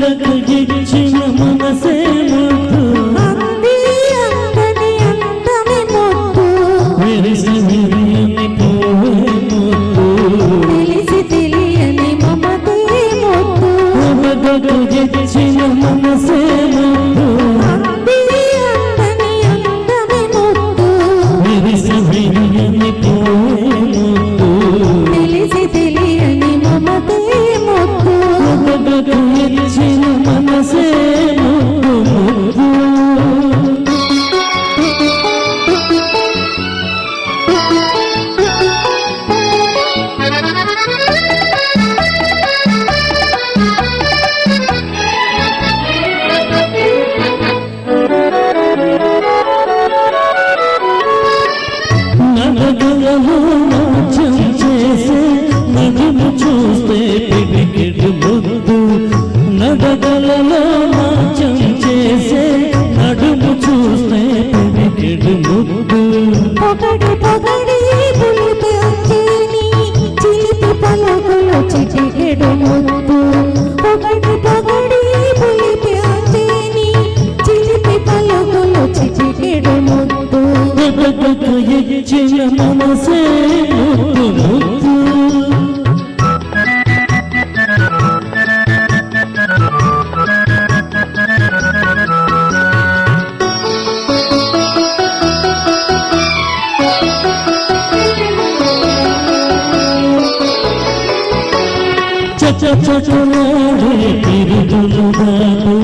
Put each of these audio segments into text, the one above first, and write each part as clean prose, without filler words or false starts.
ఇచ్చిన మనసే ముద్దు అంది అందని అందమే ముద్దు విరిసి విరియని పువ్వే ముద్దు తెలిసి తెలియని మమతే ముద్దు ఇచ్చిన మనసే ముద్దు అంది అందని అందమే ముద్దు విరిసి విరియని పువ్వే ముద్దు తెలిసి తెలియని మమతే ముద్దు ఇచ్చిన మనసే ముద్దు ముద్దు నడగలలో నాట్యం చేసే నడుము చూస్తే పిడికిడు ముద్దు నడగలలో నాట్యం చేసే నడుము చూస్తే పిడికిడు ముద్దు పొగడి పొగడి పులిపి అందేని చిలిపి పలుకులు చిటికెడు ముద్దు పొగడి పొగడి పులిపి అందేని చిలిపి పలుకులు చిటికెడు ముద్దు ఇచ్చిన మనసే ముద్దు ముద్దు చచచలాడే తిరుగులు దాటు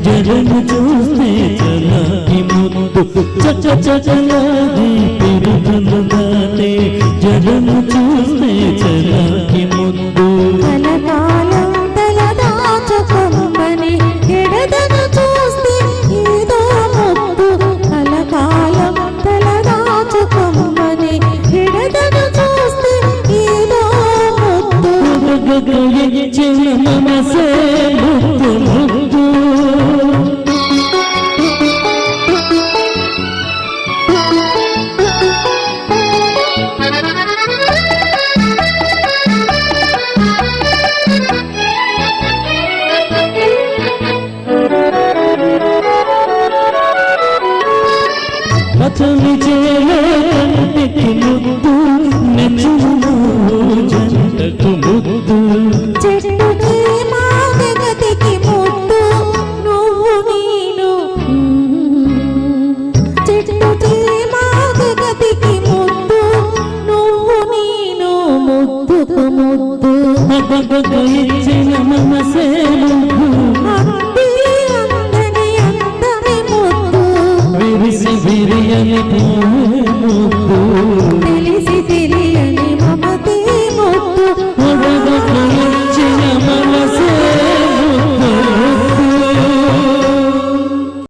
జడను చూస్తే చలాకి ముద్దు చచచలాడే తిరుగులు దాటే జడను చూస్తే చలాకి ముద్దు కలకాలం తలదాచుకొమ్మని ఎడదను చూస్తే ఏదో ముద్దు కలకాలం తలదాచుకొమ్మని ఎడదను చూస్తే ఏదో ముద్దు ఇచ్చిన మనసే ముద్దు ముద్దు అతని చేలో కంటికి ముద్దు నెచ్చును జంటకు ముద్దు చెట్టుకి మా జగతికి ముద్దు నువ్వు నేను చెట్టుకి మా జగతికి ముద్దు నువ్వు నేను ముద్దుకు ముద్దు ఇచ్చిన మనసే ముద్దు అంది అందని అందమే ముద్దు విరిసి విరియని పువ్వే ముద్దు